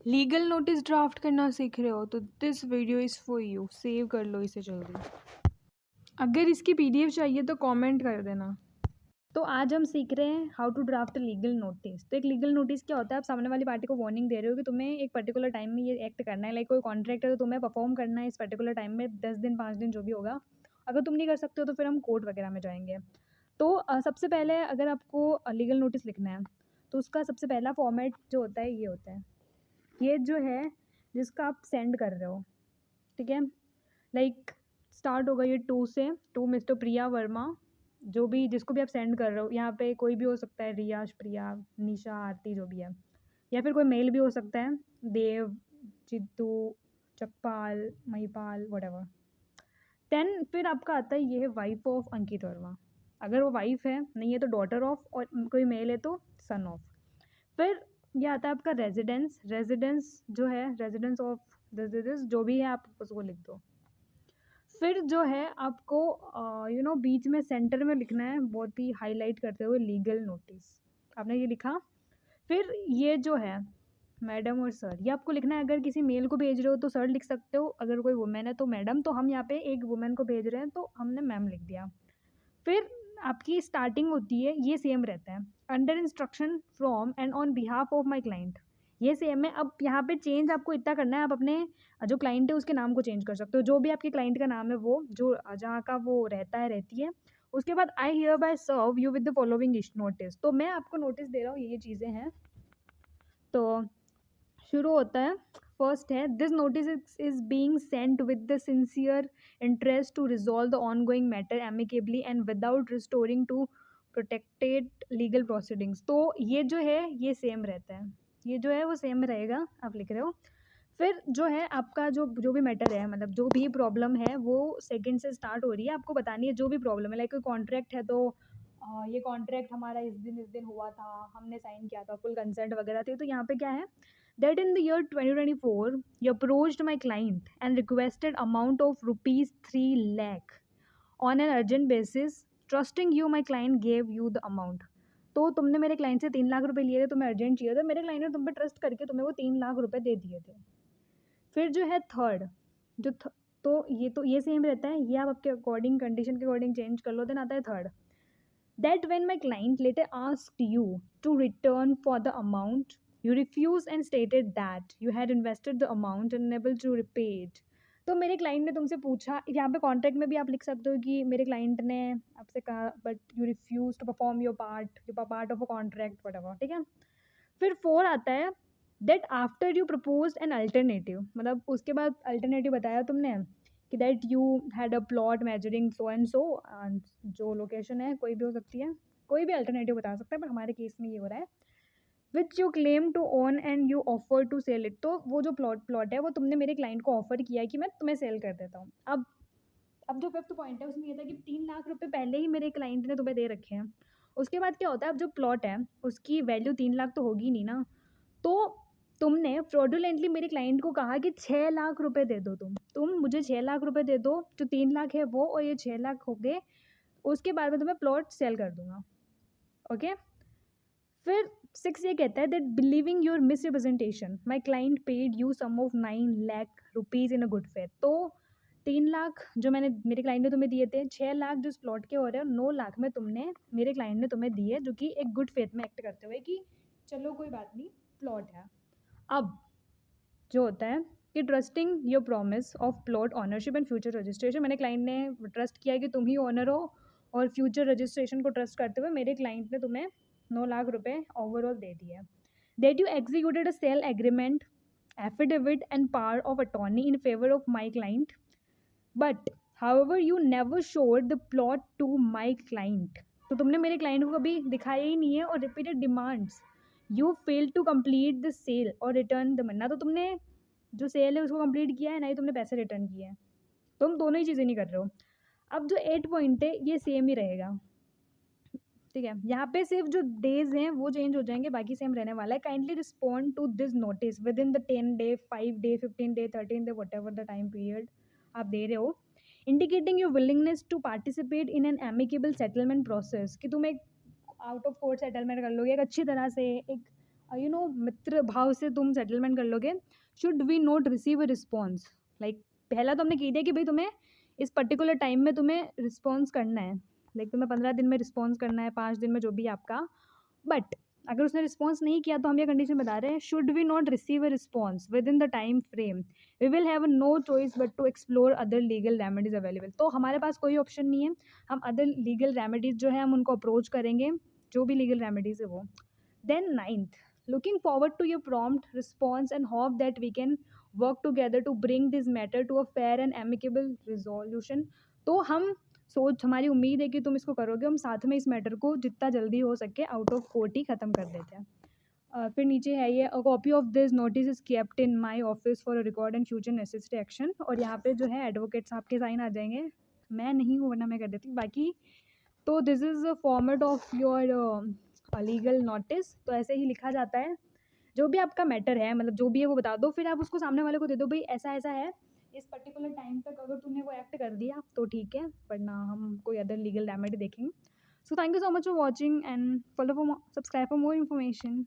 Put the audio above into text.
Legal notice draft करना सीख रहे हो तो this video is for you. Save कर लो इसे जल्दी। अगर इसकी पीडीएफ चाहिए तो कमेंट कर देना। तो आज हम सीख रहे हैं how to draft legal notice. तो एक लीगल नोटिस क्या होता है? आप सामने वाली पार्टी को वार्निंग दे रहे हो कि तुम्हें एक पर्टिकुलर टाइम में ये एक्ट करना है। लाइक कोई कॉन्ट्रैक्ट है तो तुम्हें परफॉर्म करना है इस पर्टिकुलर टाइम में, 10 दिन 5 दिन जो भी होगा। अगर तुम नहीं कर सकते हो तो फिर हम कोर्ट वगैरह में जाएंगे। तो सबसे पहले अगर आपको लीगल नोटिस लिखना है तो उसका सबसे पहला फॉर्मेट जो होता है ये होता है। ये जो है जिसका आप सेंड कर रहे हो, ठीक है। लाइक स्टार्ट होगा ये टू मिस्टर प्रिया वर्मा, जो भी जिसको भी आप सेंड कर रहे हो। यहाँ पे कोई भी हो सकता है, रिया, प्रिया, निशा, आरती, जो भी है। या फिर कोई मेल भी हो सकता है, देव, चित्तू, चकपाल, महिपाल, वटेवर। देन फिर आपका आता है ये है वाइफ ऑफ अंकित वर्मा। अगर वो वाइफ है, नहीं है तो डॉटर ऑफ, और कोई मेल है तो सन ऑफ। फिर ये आता है आपका रेजिडेंस जो है रेजिडेंस ऑफ दिस जो भी है आप उसको लिख दो। फिर जो है आपको बीच में सेंटर में लिखना है, बहुत ही हाईलाइट करते हुए, लीगल नोटिस। आपने ये लिखा। फिर ये जो है मैडम और सर, ये आपको लिखना है। अगर किसी मेल को भेज रहे हो तो सर लिख सकते हो, अगर कोई वुमेन है तो मैडम। तो हम यहाँ पे एक वुमेन को भेज रहे हैं तो हमने मैम लिख दिया। फिर आपकी स्टार्टिंग होती है, ये सेम रहता है, under instruction from and on behalf of my client. ये सेम है। अब यहाँ पे चेंज आपको इतना करना है, आप अपने जो क्लाइंट है उसके नाम को चेंज कर सकते हो। जो भी आपके क्लाइंट का नाम है, वो जो जहाँ का वो रहता है, रहती है। उसके बाद I hereby serve you with the following notice. तो मैं आपको नोटिस दे रहा हूँ, ये चीज़ें हैं। तो शुरू होता है, फर्स्ट है, this notice is being sent with the sincere interest to resolve the ongoing matter amicably and without restoring to protected legal proceedings. तो ये जो है ये सेम रहता है, ये जो है वो सेम रहेगा, आप लिख रहे हो। फिर जो है आपका जो भी मैटर है, मतलब जो भी प्रॉब्लम है वो सेकंड से स्टार्ट हो रही है, आपको बतानी है जो भी प्रॉब्लम है। लाइक कोई कॉन्ट्रैक्ट है तो ये कॉन्ट्रैक्ट हमारा इस दिन हुआ था, हमने साइन किया था, फुल कंसेंट वगैरह थी। तो यहाँ पे क्या है, that in the year 2024 you approached my client and requested amount of rupees 3 lakh on an urgent basis, trusting you my client gave you the amount। तो तुमने मेरे क्लाइंट से 3 लाख रुपए लिए थे, तुम्हें अर्जेंट चाहिए था, मेरे क्लाइंट ने तुम पे ट्रस्ट करके तुम्हें वो 3 लाख रुपए दे दिए थे। फिर जो है थर्ड, तो ये सेम रहता है, ये आप आपके अकॉर्डिंग कंडीशन के अकॉर्डिंग चेंज कर लो। देन आता है third, that when my client later asked you to return for the amount, you refused and stated that you had invested the amount and unable to repay it। तो मेरे client ने तुमसे पूछा, यहाँ पे कॉन्ट्रैक्ट में भी आप लिख सकते हो कि मेरे क्लाइंट ने आपसे कहा, but you refuse to perform your part of a contract whatever, ठीक है। फिर फोर आता है, that after you propose an alternative, मतलब उसके बाद अल्टरनेटिव बताया तुमने कि that you had a plot measuring so and so, जो लोकेशन है कोई भी हो सकती है, कोई भी अल्टरनेटिव बता सकता है, पर हमारे केस में ये हो रहा है, which you claim to own and you offer to sell it. तो वो जो प्लॉट है वो तुमने मेरे क्लाइंट को ऑफर किया है कि मैं तुम्हें सेल कर देता हूँ। अब जो फिफ्थ पॉइंट है उसमें ये था कि 3 लाख रुपए पहले ही मेरे क्लाइंट ने तुम्हें दे रखे हैं। उसके बाद क्या होता है, अब जो प्लॉट है उसकी वैल्यू 3 लाख तो होगी नहीं ना। तो तुमने फ्रॉडुलेंटली मेरे क्लाइंट को कहा कि 6 लाख रुपए दे दो, तुम मुझे 6 लाख रुपए दे दो, जो 3 लाख है वो, और ये 6 लाख हो गए, उसके बाद में तुम्हें प्लॉट सेल कर दूंगा। ओके। फिर 6 ये कहता है, that believing your misrepresentation my client paid you sum of 9 lakh rupees in a good faith. तो 3 लाख जो मेरे क्लाइंट ने तुम्हें दिए थे, 6 लाख जो इस प्लॉट के हो रहे हैं, और 9 लाख में तुमने मेरे क्लाइंट ने तुम्हें दिए, जो कि एक गुड फेथ में एक्ट करते हुए कि चलो कोई बात नहीं, प्लॉट है। अब जो होता है कि trusting your promise of plot ownership and future registration, मैंने क्लाइंट ने ट्रस्ट किया है कि तुम ही ऑनर हो, और फ्यूचर रजिस्ट्रेशन को ट्रस्ट करते हुए मेरे क्लाइंट ने तुम्हें 9 लाख रुपए ओवरऑल दे दिए। That you executed a sale agreement, affidavit and power of attorney in favour of my client, but however you never showed the plot to my client. तो तुमने मेरे क्लाइंट को कभी दिखाया ही नहीं है, और repeated demands, you fail to complete the sale और रिटर्न द मनी। ना तो तुमने जो सेल है उसको कंप्लीट किया है, ना ही तुमने पैसे रिटर्न किए हैं। तुम दोनों ही चीज़ें नहीं कर रहे हो। अब जो 8 पॉइंट है ये सेम ही रहेगा, ठीक है। यहाँ पे सिर्फ जो डेज हैं वो चेंज हो जाएंगे, बाकी सेम रहने वाला है। Kindly respond to this notice within the 10 day, 5 day, 15 day, 13 day, whatever the time period आप दे रहे हो, indicating your willingness to participate in an amicable settlement process, कि तुम एक आउट ऑफ कोर्ट सेटलमेंट कर लोगे एक अच्छी तरह से, एक मित्र भाव से तुम सेटलमेंट कर लोगे। Should we not receive a response, like पहला तो हमने कह दिया कि भाई तुम्हें इस पर्टिकुलर टाइम में तुम्हें रिस्पॉन्स करना है, लाइक तुम्हें 15 दिन में रिस्पॉन्स करना है, 5 दिन में, जो भी आपका। बट अगर उसने रिस्पॉन्स नहीं किया तो हम ये कंडीशन बता रहे हैं, should we not receive a response within the time frame, we will have no choice but to explore other legal remedies available. तो हमारे पास कोई ऑप्शन नहीं है, हम अदर लीगल रेमेडीज जो है हम उनको अप्रोच करेंगे, जो भी लीगल रेमेडीज है वो। Then ninth, looking forward to your prompt response and hope that we can work together to bring this matter to a fair and amicable resolution। तो हम हमारी उम्मीद है कि तुम इसको करोगे, हम साथ में इस मैटर को जितना जल्दी हो सके आउट ऑफ कोर्ट ही ख़त्म कर देते हैं। फिर नीचे है ये, a copy of this notice is kept in my office for record and future necessary action. और यहाँ पे जो है एडवोकेट साहब के साइन आ जाएंगे, मैं नहीं हूँ वरना मैं कर देती बाकी। तो this is a format of your legal notice. तो ऐसे ही लिखा जाता है, जो भी आपका मैटर है, मतलब जो भी है वो बता दो, फिर आप उसको सामने वाले को दे दो, भाई ऐसा ऐसा है, इस पर्टिकुलर टाइम तक अगर तुमने वो एक्ट कर दिया तो ठीक है, वरना हम कोई अदर लीगल रेमेडी देखेंगे। So thank you so much for watching and follow for subscribe for more information.